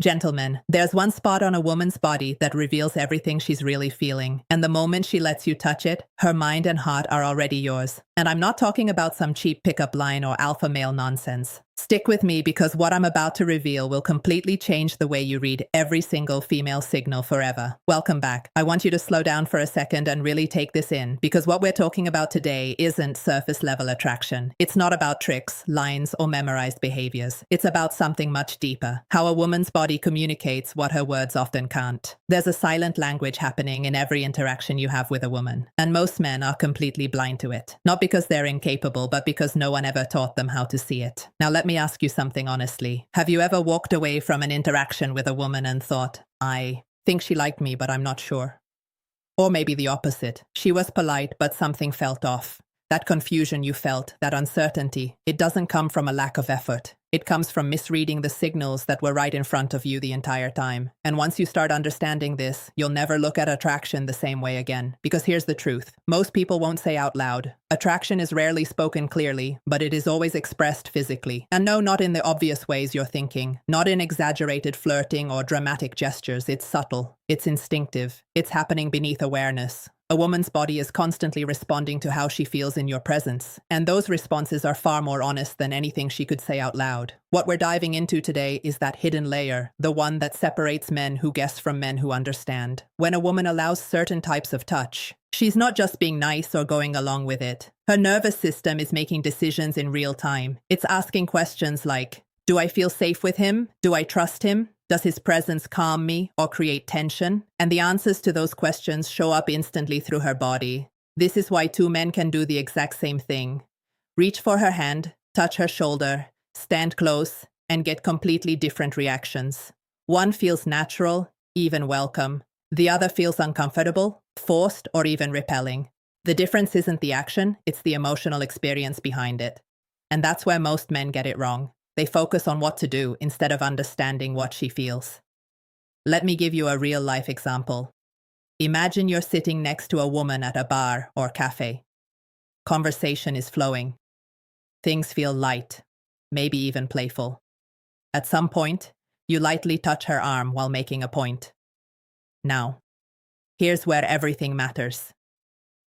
Gentlemen, there's one spot on a woman's body that reveals everything she's really feeling, and the moment she lets you touch it, her mind and heart are already yours. And I'm not talking about some cheap pickup line or alpha male nonsense. Stick with me because what I'm about to reveal will completely change the way you read every single female signal forever. Welcome back. I want you to slow down for a second and really take this in, because what we're talking about today isn't surface level attraction. It's not about tricks, lines, or memorized behaviors. It's about something much deeper. How a woman's body communicates what her words often can't. There's a silent language happening in every interaction you have with a woman, and most men are completely blind to it. Not because they're incapable, but because no one ever taught them how to see it. Now let me ask you something honestly. Have you ever walked away from an interaction with a woman and thought, I think she liked me, but I'm not sure? Or maybe the opposite. She was polite, but something felt off. That confusion you felt, that uncertainty, it doesn't come from a lack of effort. It comes from misreading the signals that were right in front of you the entire time. And once you start understanding this, you'll never look at attraction the same way again. Because here's the truth. Most people won't say out loud. Attraction is rarely spoken clearly, but it is always expressed physically. And no, not in the obvious ways you're thinking. Not in exaggerated flirting or dramatic gestures. It's subtle. It's instinctive. It's happening beneath awareness. A woman's body is constantly responding to how she feels in your presence, and those responses are far more honest than anything she could say out loud. What we're diving into today is that hidden layer, the one that separates men who guess from men who understand. When a woman allows certain types of touch, she's not just being nice or going along with it. Her nervous system is making decisions in real time. It's asking questions like, do I feel safe with him? Do I trust him? Does his presence calm me or create tension? And the answers to those questions show up instantly through her body. This is why two men can do the exact same thing. Reach for her hand, touch her shoulder, stand close, and get completely different reactions. One feels natural, even welcome. The other feels uncomfortable, forced, or even repelling. The difference isn't the action, it's the emotional experience behind it. And that's where most men get it wrong. They focus on what to do instead of understanding what she feels. Let me give you a real-life example. Imagine you're sitting next to a woman at a bar or cafe. Conversation is flowing. Things feel light, maybe even playful. At some point, you lightly touch her arm while making a point. Now, here's where everything matters.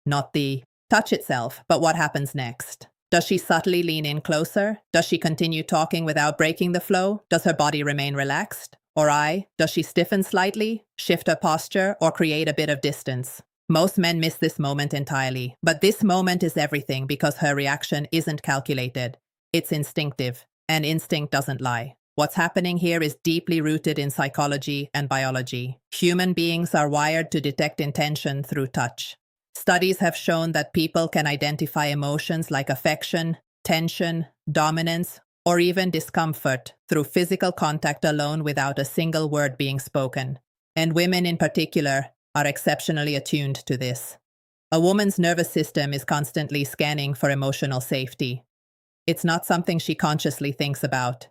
Not the touch itself, but what happens next. Does she subtly lean in closer? Does she continue talking without breaking the flow? Does her body remain relaxed? Or does she stiffen slightly, shift her posture, or create a bit of distance? Most men miss this moment entirely, but this moment is everything because her reaction isn't calculated. It's instinctive, and instinct doesn't lie. What's happening here is deeply rooted in psychology and biology. Human beings are wired to detect intention through touch. Studies have shown that people can identify emotions like affection, tension, dominance, or even discomfort through physical contact alone without a single word being spoken. And women in particular are exceptionally attuned to this. A woman's nervous system is constantly scanning for emotional safety. It's not something she consciously thinks about.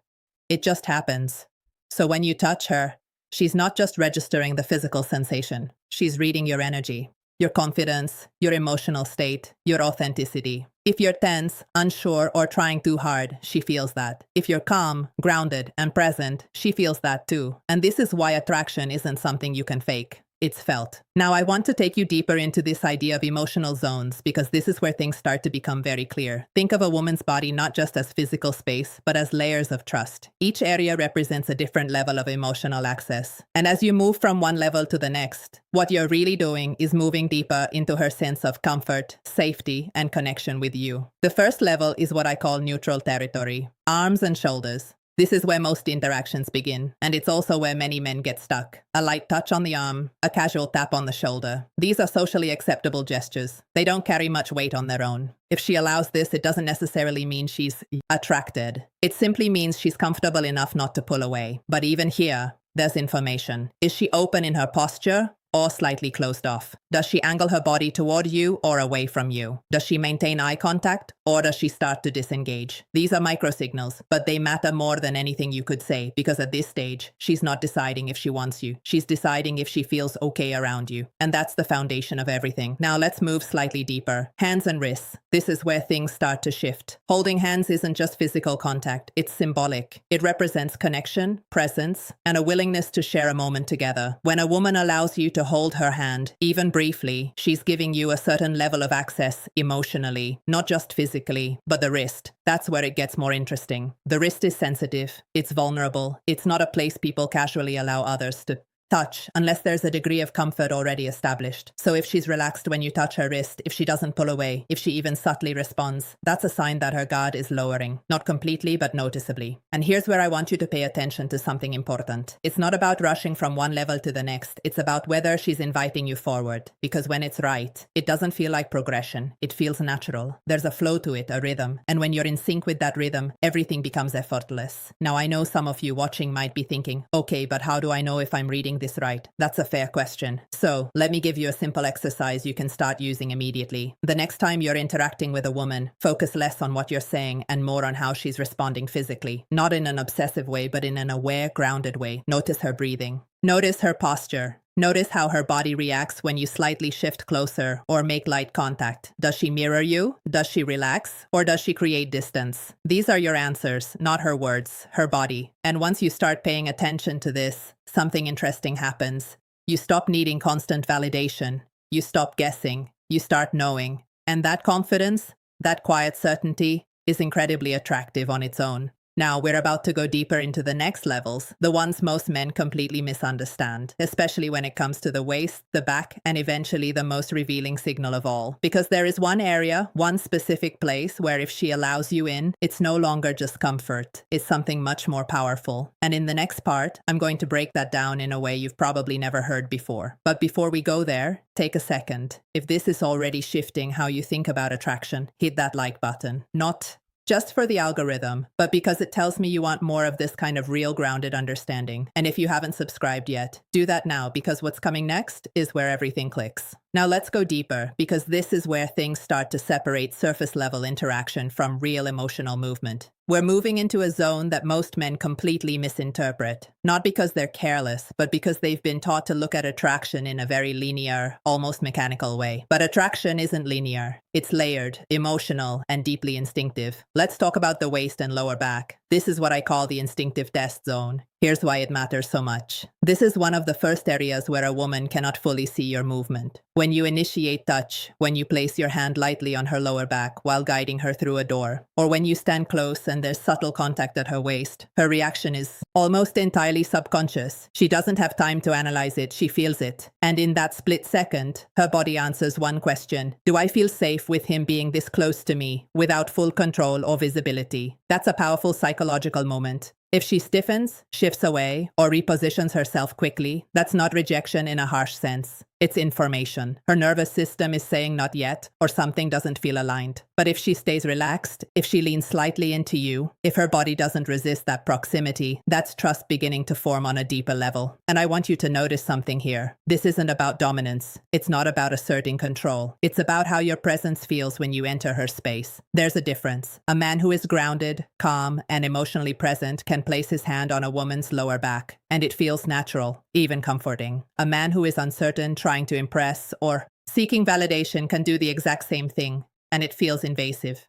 It just happens. So when you touch her, she's not just registering the physical sensation. She's reading your energy. Your confidence, your emotional state, your authenticity. If you're tense, unsure, or trying too hard, she feels that. If you're calm, grounded, and present, she feels that too. And this is why attraction isn't something you can fake. It's felt. Now I want to take you deeper into this idea of emotional zones because this is where things start to become very clear. Think of a woman's body not just as physical space, but as layers of trust. Each area represents a different level of emotional access. And as you move from one level to the next, what you're really doing is moving deeper into her sense of comfort, safety, and connection with you. The first level is what I call neutral territory. Arms and shoulders. This is where most interactions begin, and it's also where many men get stuck. A light touch on the arm, a casual tap on the shoulder. These are socially acceptable gestures. They don't carry much weight on their own. If she allows this, it doesn't necessarily mean she's attracted. It simply means she's comfortable enough not to pull away. But even here, there's information. Is she open in her posture? or slightly closed off? Does she angle her body toward you or away from you? Does she maintain eye contact or does she start to disengage? These are microsignals, but they matter more than anything you could say because at this stage, she's not deciding if she wants you. She's deciding if she feels okay around you. And that's the foundation of everything. Now let's move slightly deeper. Hands and wrists. This is where things start to shift. Holding hands isn't just physical contact, it's symbolic. It represents connection, presence, and a willingness to share a moment together. When a woman allows you to hold her hand, even briefly, she's giving you a certain level of access emotionally, not just physically, but the wrist. That's where it gets more interesting. The wrist is sensitive, it's vulnerable, it's not a place people casually allow others to touch unless there's a degree of comfort already established. So if she's relaxed when you touch her wrist, if she doesn't pull away, if she even subtly responds, that's a sign that her guard is lowering. Not completely, but noticeably. And here's where I want you to pay attention to something important. It's not about rushing from one level to the next. It's about whether she's inviting you forward. Because when it's right, it doesn't feel like progression. It feels natural. There's a flow to it, a rhythm. And when you're in sync with that rhythm, everything becomes effortless. Now I know some of you watching might be thinking, okay, but how do I know if I'm reading this right? That's a fair question. So let me give you a simple exercise you can start using immediately. The next time you're interacting with a woman, focus less on what you're saying and more on how she's responding physically. Not in an obsessive way, but in an aware, grounded way. Notice her breathing. Notice her posture. Notice how her body reacts when you slightly shift closer or make light contact. Does she mirror you? Does she relax? Or does she create distance? These are your answers, not her words, her body. And once you start paying attention to this, something interesting happens. You stop needing constant validation. You stop guessing. You start knowing. And that confidence, that quiet certainty, is incredibly attractive on its own. Now, we're about to go deeper into the next levels, the ones most men completely misunderstand, especially when it comes to the waist, the back, and eventually the most revealing signal of all. Because there is one area, one specific place where if she allows you in, it's no longer just comfort. It's something much more powerful. And in the next part, I'm going to break that down in a way you've probably never heard before. But before we go there, take a second. If this is already shifting how you think about attraction, hit that like button. Not just for the algorithm, but because it tells me you want more of this kind of real grounded understanding. And if you haven't subscribed yet, do that now because what's coming next is where everything clicks. Now let's go deeper because this is where things start to separate surface level interaction from real emotional movement. We're moving into a zone that most men completely misinterpret, not because they're careless, but because they've been taught to look at attraction in a very linear, almost mechanical way. But attraction isn't linear. It's layered, emotional, and deeply instinctive. Let's talk about the waist and lower back. This is what I call the instinctive test zone. Here's why it matters so much. This is one of the first areas where a woman cannot fully see your movement. When you initiate touch, when you place your hand lightly on her lower back while guiding her through a door, or when you stand close and there's subtle contact at her waist, her reaction is almost entirely subconscious. She doesn't have time to analyze it, she feels it. And in that split second, her body answers one question: do I feel safe with him being this close to me without full control or visibility? That's a powerful psychological moment. If she stiffens, shifts away, or repositions herself quickly, that's not rejection in a harsh sense. It's information. Her nervous system is saying not yet, or something doesn't feel aligned. But if she stays relaxed, if she leans slightly into you, if her body doesn't resist that proximity, that's trust beginning to form on a deeper level. And I want you to notice something here. This isn't about dominance. It's not about asserting control. It's about how your presence feels when you enter her space. There's a difference. A man who is grounded, calm, and emotionally present can place his hand on a woman's lower back, and it feels natural, even comforting. A man who is uncertain, trying to impress, or seeking validation can do the exact same thing, and it feels invasive.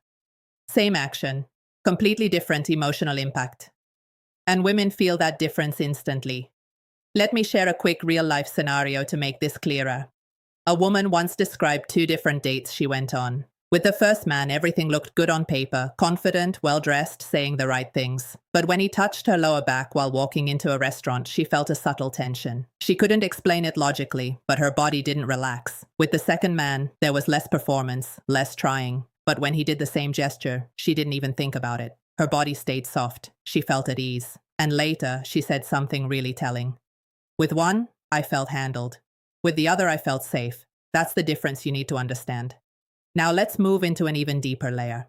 Same action, completely different emotional impact. And women feel that difference instantly. Let me share a quick real-life scenario to make this clearer. A woman once described 2 different dates she went on. With the first man, everything looked good on paper, confident, well-dressed, saying the right things. But when he touched her lower back while walking into a restaurant, she felt a subtle tension. She couldn't explain it logically, but her body didn't relax. With the second man, there was less performance, less trying. But when he did the same gesture, she didn't even think about it. Her body stayed soft. She felt at ease. And later, she said something really telling. With one, I felt handled. With the other, I felt safe. That's the difference you need to understand. Now let's move into an even deeper layer.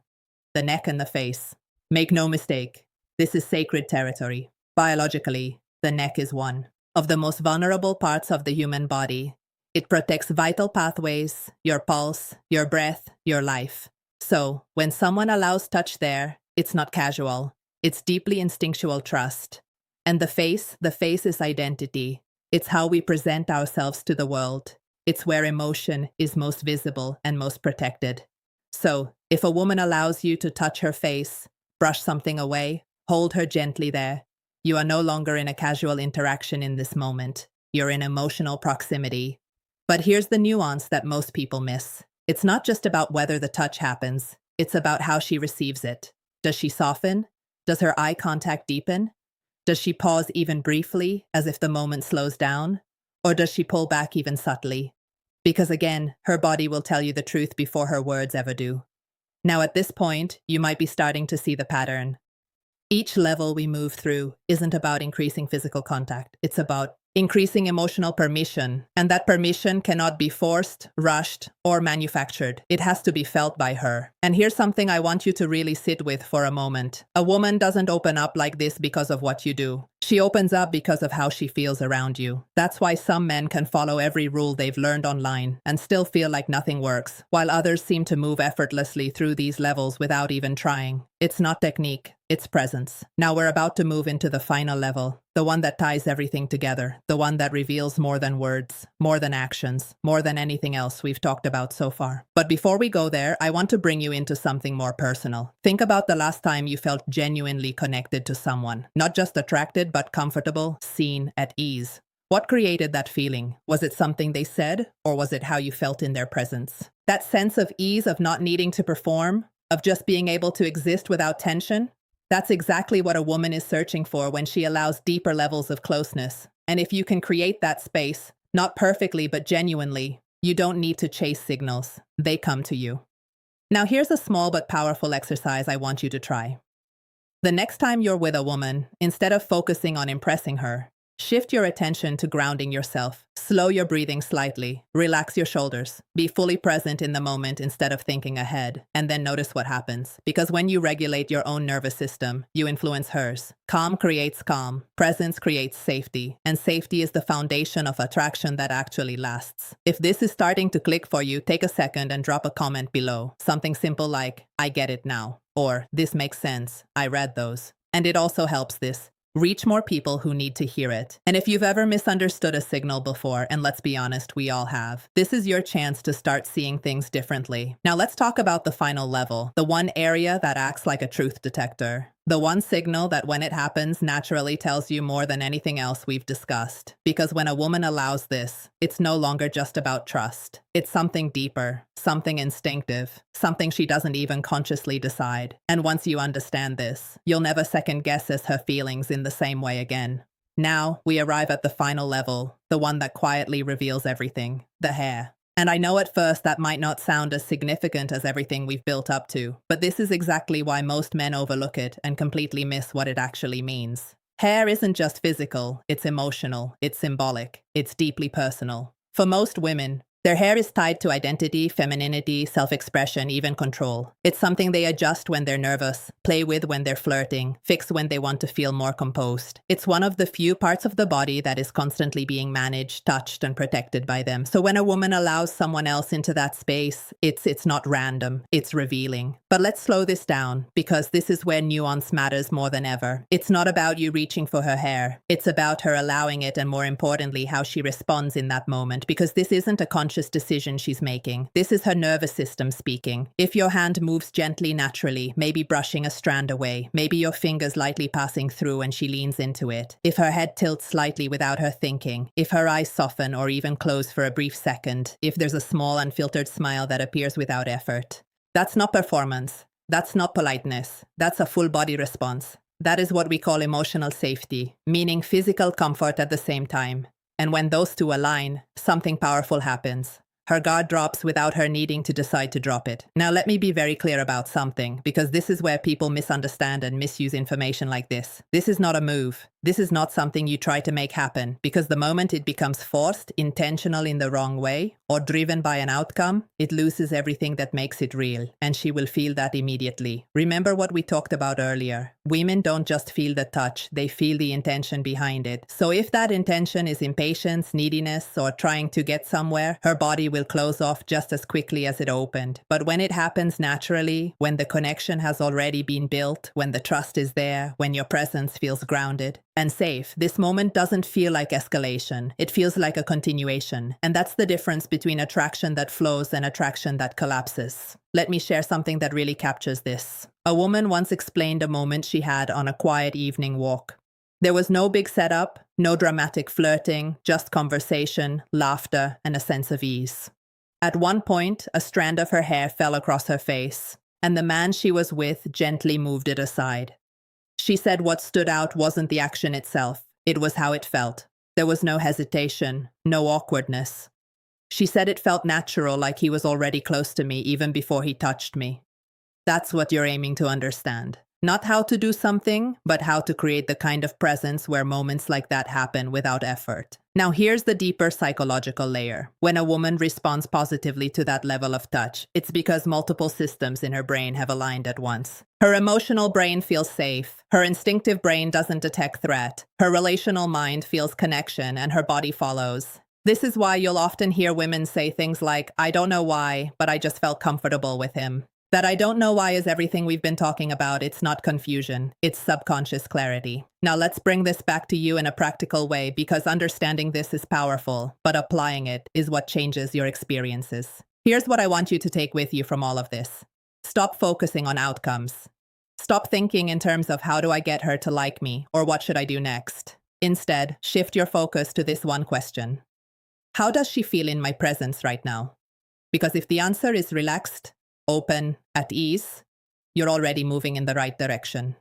The neck and the face. Make no mistake, this is sacred territory. Biologically, the neck is one of the most vulnerable parts of the human body. It protects vital pathways, your pulse, your breath, your life. So, when someone allows touch there, it's not casual. It's deeply instinctual trust. And the face is identity. It's how we present ourselves to the world. It's where emotion is most visible and most protected. So, if a woman allows you to touch her face, brush something away, hold her gently there, you are no longer in a casual interaction in this moment. You're in emotional proximity. But here's the nuance that most people miss. It's not just about whether the touch happens. It's about how she receives it. Does she soften? Does her eye contact deepen? Does she pause even briefly, as if the moment slows down? Or does she pull back even subtly? Because again, her body will tell you the truth before her words ever do. Now at this point, you might be starting to see the pattern. Each level we move through isn't about increasing physical contact. It's about increasing emotional permission. And that permission cannot be forced, rushed, or manufactured. It has to be felt by her. And here's something I want you to really sit with for a moment. A woman doesn't open up like this because of what you do. She opens up because of how she feels around you. That's why some men can follow every rule they've learned online and still feel like nothing works, while others seem to move effortlessly through these levels without even trying. It's not technique, it's presence. Now we're about to move into the final level, the one that ties everything together, the one that reveals more than words, more than actions, more than anything else we've talked about so far. But before we go there, I want to bring you into something more personal. Think about the last time you felt genuinely connected to someone, not just attracted, but comfortable, seen, at ease. What created that feeling? Was it something they said, or was it how you felt in their presence? That sense of ease, of not needing to perform, of just being able to exist without tension? That's exactly what a woman is searching for when she allows deeper levels of closeness. And if you can create that space, not perfectly but genuinely, you don't need to chase signals. They come to you. Now here's a small but powerful exercise I want you to try. The next time you're with a woman, instead of focusing on impressing her, shift your attention to grounding yourself. Slow your breathing slightly. Relax your shoulders. Be fully present in the moment instead of thinking ahead. And then notice what happens. Because when you regulate your own nervous system, you influence hers. Calm creates calm. Presence creates safety. And safety is the foundation of attraction that actually lasts. If this is starting to click for you, take a second and drop a comment below. Something simple like, "I get it now." Or, "This makes sense. I read those." And it also helps this. Reach more people who need to hear it. And if you've ever misunderstood a signal before, and let's be honest, we all have, this is your chance to start seeing things differently. Now let's talk about the final level, the one area that acts like a truth detector. The one signal that when it happens naturally tells you more than anything else we've discussed. Because when a woman allows this, it's no longer just about trust. It's something deeper, something instinctive, something she doesn't even consciously decide. And once you understand this, you'll never second guess her feelings in the same way again. Now, we arrive at the final level, the one that quietly reveals everything, the hair. And I know at first that might not sound as significant as everything we've built up to, but this is exactly why most men overlook it and completely miss what it actually means. Hair isn't just physical, it's emotional, it's symbolic, it's deeply personal. For most women, their hair is tied to identity, femininity, self-expression, even control. It's something they adjust when they're nervous, play with when they're flirting, fix when they want to feel more composed. It's one of the few parts of the body that is constantly being managed, touched, and protected by them. So when a woman allows someone else into that space, it's not random, it's revealing. But let's slow this down, because this is where nuance matters more than ever. It's not about you reaching for her hair. It's about her allowing it, and more importantly, how she responds in that moment, because this isn't a conscious decision she's making. This is her nervous system speaking. If your hand moves gently, naturally, maybe brushing a strand away, maybe your fingers lightly passing through and she leans into it. If her head tilts slightly without her thinking, if her eyes soften or even close for a brief second, if there's a small unfiltered smile that appears without effort. That's not performance. That's not politeness. That's a full body response. That is what we call emotional safety, meaning physical comfort at the same time. And when those two align, something powerful happens. Her guard drops without her needing to decide to drop it. Now let me be very clear about something, because this is where people misunderstand and misuse information like this. This is not a move. This is not something you try to make happen, because the moment it becomes forced, intentional in the wrong way, or driven by an outcome, it loses everything that makes it real, and she will feel that immediately. Remember what we talked about earlier. Women don't just feel the touch, they feel the intention behind it. So if that intention is impatience, neediness, or trying to get somewhere, her body will close off just as quickly as it opened. But when it happens naturally, when the connection has already been built, when the trust is there, when your presence feels grounded and safe, this moment doesn't feel like escalation. It feels like a continuation. And that's the difference between attraction that flows and attraction that collapses. Let me share something that really captures this. A woman once explained a moment she had on a quiet evening walk. There was no big setup, no dramatic flirting, just conversation, laughter, and a sense of ease. At one point, a strand of her hair fell across her face, and the man she was with gently moved it aside. She said what stood out wasn't the action itself, it was how it felt. There was no hesitation, no awkwardness. She said it felt natural, like he was already close to me even before he touched me. That's what you're aiming to understand. Not how to do something, but how to create the kind of presence where moments like that happen without effort. Now here's the deeper psychological layer. When a woman responds positively to that level of touch, it's because multiple systems in her brain have aligned at once. Her emotional brain feels safe. Her instinctive brain doesn't detect threat. Her relational mind feels connection, and her body follows. This is why you'll often hear women say things like, "I don't know why, but I just felt comfortable with him." That "I don't know why" is everything we've been talking about. It's not confusion. It's subconscious clarity. Now let's bring this back to you in a practical way, because understanding this is powerful, but applying it is what changes your experiences. Here's what I want you to take with you from all of this. Stop focusing on outcomes. Stop thinking in terms of how do I get her to like me, or what should I do next. Instead, shift your focus to this one question. How does she feel in my presence right now? Because if the answer is relaxed, open, at ease, you're already moving in the right direction.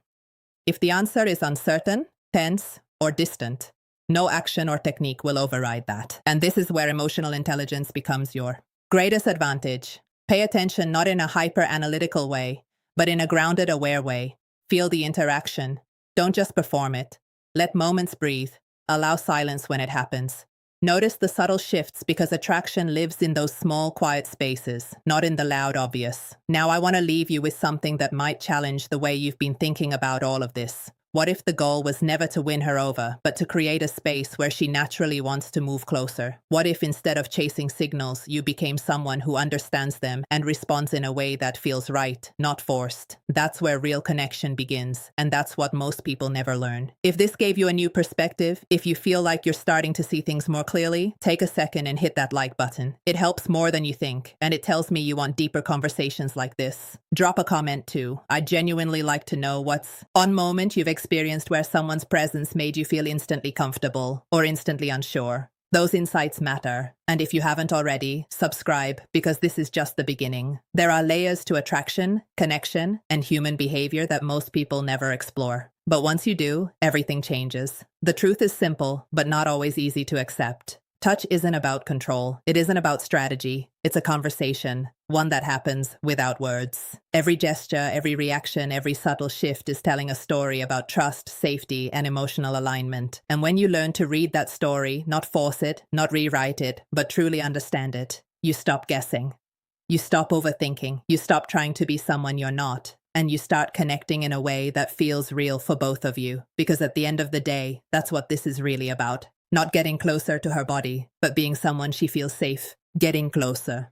If the answer is uncertain, tense, or distant, no action or technique will override that. And this is where emotional intelligence becomes your greatest advantage. Pay attention not in a hyper-analytical way, but in a grounded, aware way. Feel the interaction. Don't just perform it. Let moments breathe. Allow silence when it happens. Notice the subtle shifts, because attraction lives in those small, quiet spaces, not in the loud, obvious. Now I want to leave you with something that might challenge the way you've been thinking about all of this. What if the goal was never to win her over, but to create a space where she naturally wants to move closer? What if instead of chasing signals, you became someone who understands them and responds in a way that feels right, not forced? That's where real connection begins, and that's what most people never learn. If this gave you a new perspective, if you feel like you're starting to see things more clearly, take a second and hit that like button. It helps more than you think, and it tells me you want deeper conversations like this. Drop a comment too. I'd genuinely like to know what's one moment you've experienced where someone's presence made you feel instantly comfortable or instantly unsure. Those insights matter. And if you haven't already, subscribe, because this is just the beginning. There are layers to attraction, connection, and human behavior that most people never explore. But once you do, everything changes. The truth is simple, but not always easy to accept. Touch isn't about control. It isn't about strategy. It's a conversation, one that happens without words. Every gesture, every reaction, every subtle shift is telling a story about trust, safety, and emotional alignment. And when you learn to read that story, not force it, not rewrite it, but truly understand it, you stop guessing. You stop overthinking. You stop trying to be someone you're not. And you start connecting in a way that feels real for both of you. Because at the end of the day, that's what this is really about. Not getting closer to her body, but being someone she feels safe getting closer.